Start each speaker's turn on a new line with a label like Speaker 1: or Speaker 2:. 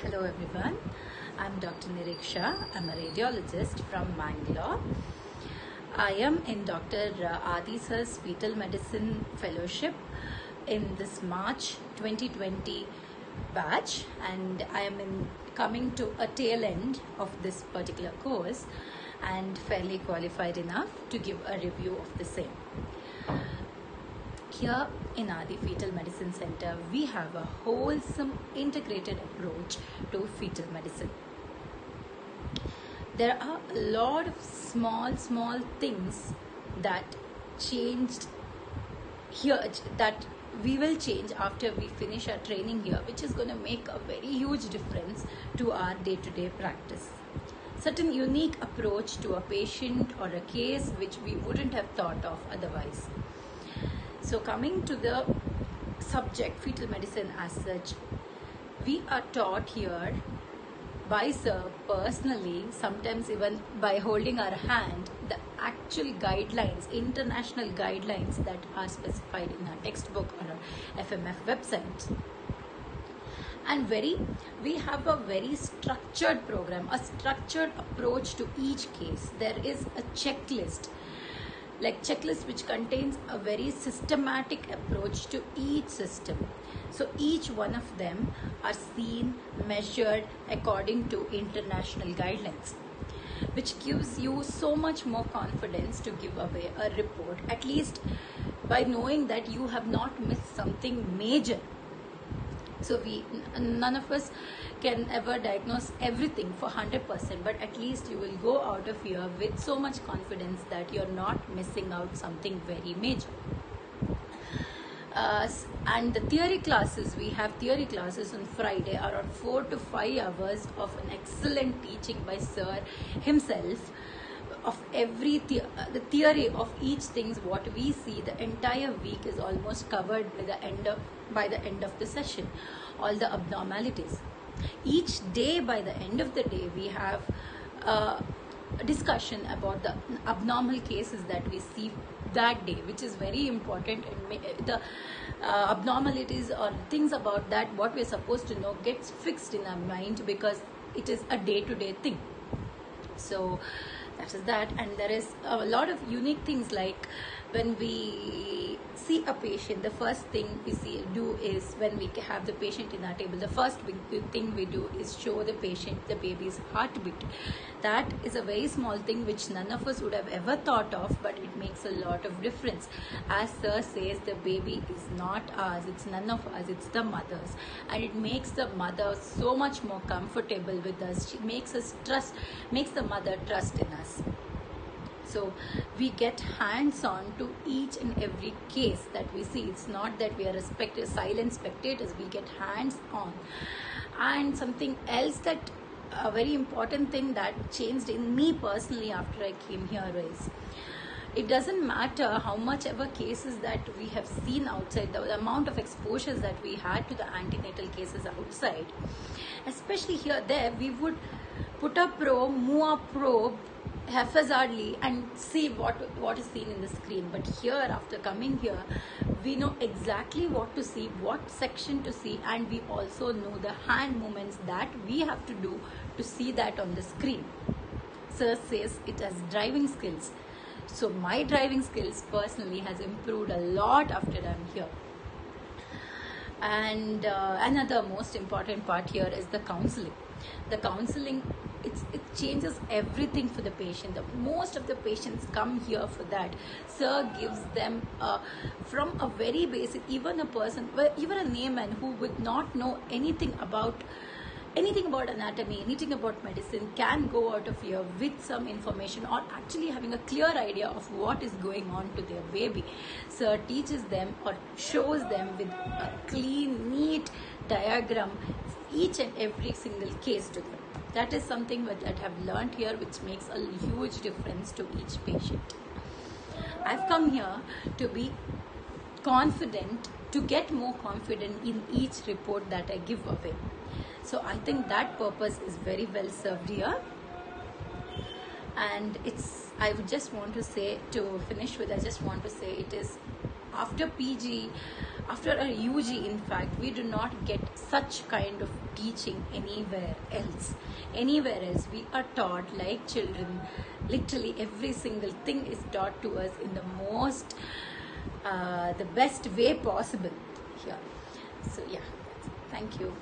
Speaker 1: Hello everyone, I'm Dr. Niriksha. I'm a radiologist from Mangalore. I am in Dr. Adi Sir's Fetal Medicine Fellowship in this March 2020 batch, and I am coming to a tail end of this particular course and fairly qualified enough to give a review of the same. Here in Adi Fetal Medicine Center, we have a wholesome integrated approach to fetal medicine. There are a lot of small things that changed here, that we will change after we finish our training here, which is going to make a very huge difference to our day-to-day practice. Certain unique approach to a patient or a case which we wouldn't have thought of otherwise. So coming to the subject, fetal medicine as such, we are taught here by Sir personally, sometimes even by holding our hand, the actual guidelines, international guidelines that are specified in our textbook or our FMF website. And we have a very structured program, a structured approach to each case. There is a checklist which contains a very systematic approach to each system. So each one of them are seen, measured according to international guidelines, which gives you so much more confidence to give away a report, at least by knowing that you have not missed something major. So none of us can ever diagnose everything for 100%, but at least you will go out of here with so much confidence that you're not missing out something very major. And the theory classes, we have theory classes on Friday, around 4 to 5 hours of an excellent teaching by Sir himself of the theory of each things. What we see, the entire week is almost covered by the end of the session, all the abnormalities. Each day, by the end of the day, we have a discussion about the abnormal cases that we see that day, which is very important. And the abnormalities or things about that, what we're supposed to know, gets fixed in our mind because it is a day-to-day thing. So that is that. And there is a lot of unique things, like when we see a patient, the first thing we do is, when we have the patient in our table, the first thing we do is show the patient the baby's heartbeat. That is a very small thing which none of us would have ever thought of, but it makes a lot of difference. As Sir says, the baby is not ours, it's none of us, it's the mother's, and it makes the mother so much more comfortable with us. She makes the mother trust in us. So we get hands-on to each and every case that we see. It's not that we are silent spectators, we get hands-on. And something else, that a very important thing that changed in me personally after I came here is, it doesn't matter how much ever cases that we have seen outside, the amount of exposures that we had to the antenatal cases outside, especially there, we would put a probe, move a probe haphazardly and see what is seen in the screen. But here, after coming here, we know exactly what to see, what section to see, and we also know the hand movements that we have to do to see that on the screen. Sir says it as driving skills. So my driving skills personally has improved a lot after I'm here. And another most important part here is the counseling. The counseling, it changes everything for the patient. Most of the patients come here for that. Sir gives them from a very basic, even a layman who would not know anything about anatomy, anything about medicine, can go out of here with some information, or actually having a clear idea of what is going on to their baby. Sir teaches them or shows them with a clean, neat diagram each and every single case to them. That is something that I have learned here, which makes a huge difference to each patient. I've come here to be confident, to get more confident in each report that I give away. So I think that purpose is very well served here. And I would just want to say, to finish with, I just want to say, it is after PG, after our UG, in fact, we do not get such kind of teaching anywhere else. Anywhere else, we are taught like children. Literally, every single thing is taught to us in the most, the best way possible here. So yeah, thank you.